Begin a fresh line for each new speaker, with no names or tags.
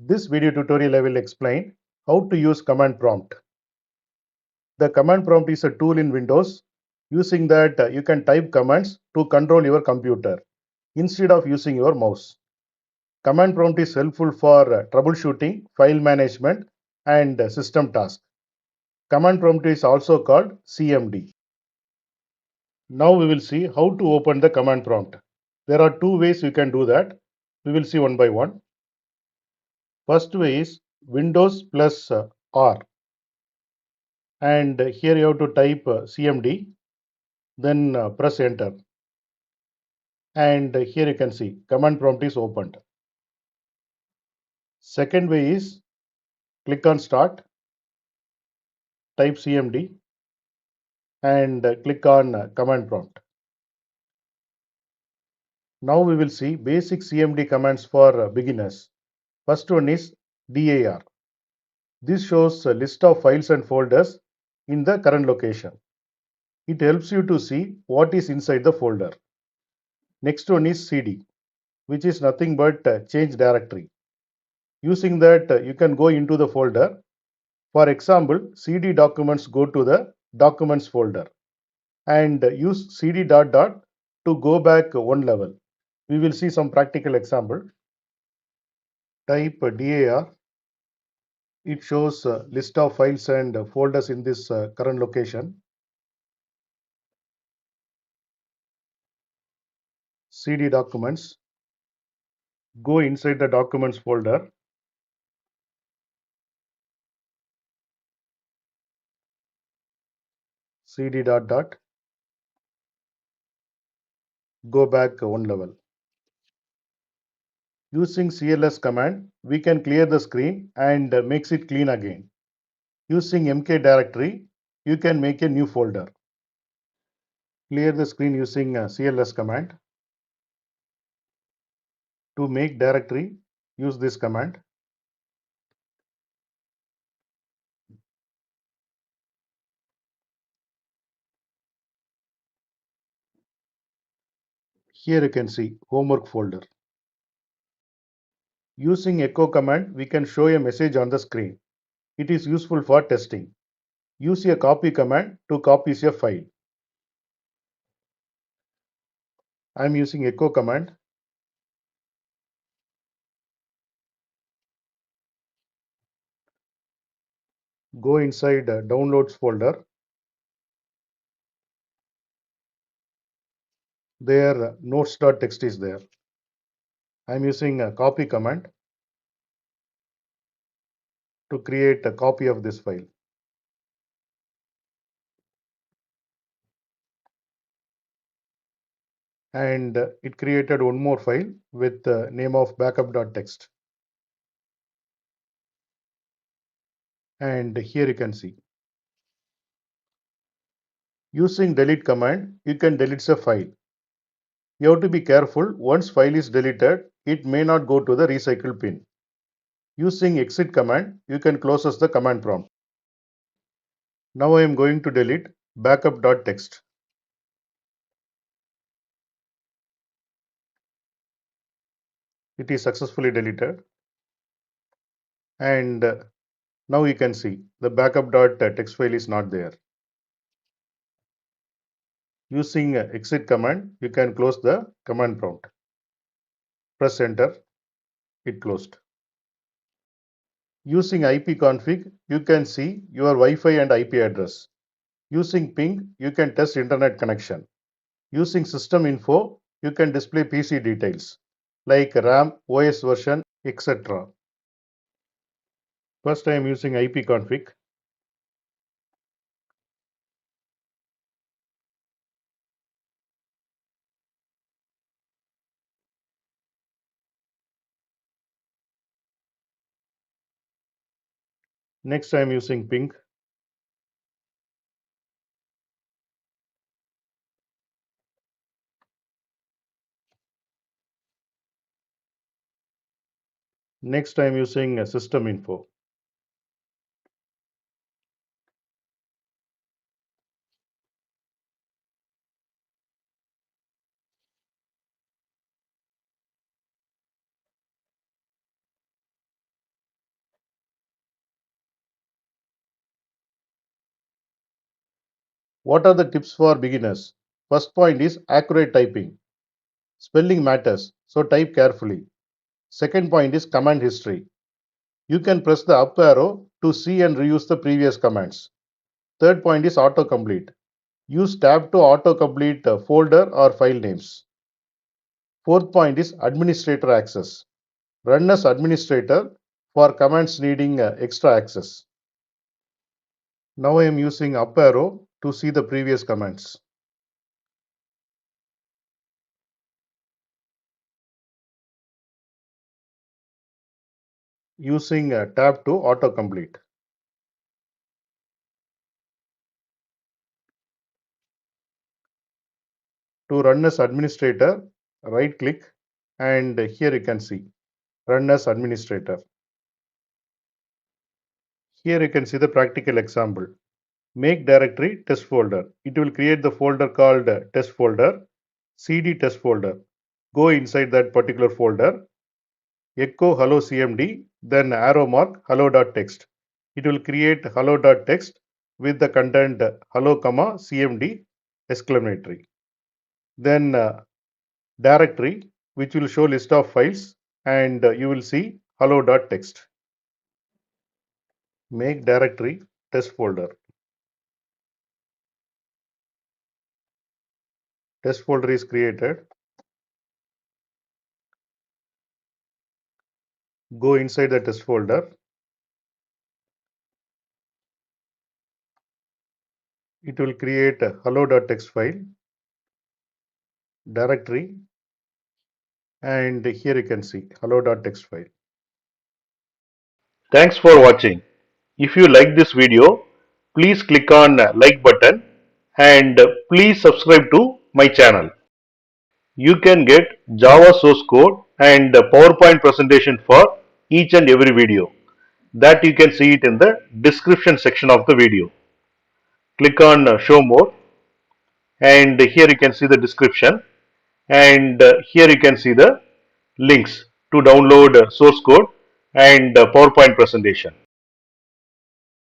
This video tutorial I will explain how to use command prompt. The command prompt is a tool in Windows. Using that you can type commands to control your computer instead of using your mouse. Command prompt is helpful for troubleshooting, file management and system tasks. Command prompt is also called CMD. Now we will see how to open the command prompt. There are two ways you can do that. We will see one by one. First way is Windows plus R, and here you have to type CMD, then press enter, and here you can see command prompt is opened. Second way is click on start, type CMD, and click on command prompt. Now we will see basic CMD commands for beginners. First one is DAR. This shows a list of files and folders in the current location. It helps you to see what is inside the folder. Next one is CD, which is nothing but change directory. Using that, you can go into the folder. For example, CD documents go to the documents folder, and use CD dot dot to go back one level. We will see some practical example. Type DAR. It shows a list of files and folders in this current location. CD documents. Go inside the documents folder. CD dot dot. Go back one level. Using CLS command, we can clear the screen and makes it clean again. Using MK directory, you can make a new folder. Clear the screen using CLS command. To make directory, use this command. Here you can see homework folder. Using echo command, we can show a message on the screen. It is useful for testing. Use a copy command to copy a file. I am using echo command. Go inside downloads folder. There notes.txt is there. I am using a copy command to create a copy of this file. And it created one more file with the name of backup.txt. And here you can see. Using delete command, you can delete the file. You have to be careful. Once file is deleted, it may not go to the recycle bin. Using exit command, you can close the command prompt. Now I am going to delete backup.txt. It is successfully deleted. And now you can see the backup.txt file is not there. Using exit command, you can close the command prompt. Press enter, it closed. Using ipconfig, you can see your Wi-Fi and IP address. Using ping, you can test internet connection. Using system info, you can display PC details like RAM, OS version, etc. First I am using ipconfig. Next I am using ping. Next I am using system info. What are the tips for beginners? First point is accurate typing. Spelling matters, so type carefully. Second point is command history. You can press the up arrow to see and reuse the previous commands. Third point is autocomplete. Use tab to autocomplete folder or file names. Fourth point is administrator access. Run as administrator for commands needing extra access. Now I am using up arrow to see the previous commands. Using tab to autocomplete. To run as administrator, right click and here you can see run as administrator. Here you can see the practical example. Make directory test folder. It will create the folder called test folder, cd test folder. Go inside that particular folder, echo hello CMD, then arrow mark hello.txt. It will create hello.txt with the content hello comma CMD exclamatory. Then directory which will show list of files and you will see hello.txt. Make directory test folder. Test folder is created. Go inside the test folder. It will create a hello.txt file, directory, and here you can see hello.txt file. Thanks for watching. If you like this video, please click on like button and please subscribe to my channel. You can get Java source code and PowerPoint presentation for each and every video. That you can see it in the description section of the video. Click on show more and here you can see the description and here you can see the links to download source code and PowerPoint presentation.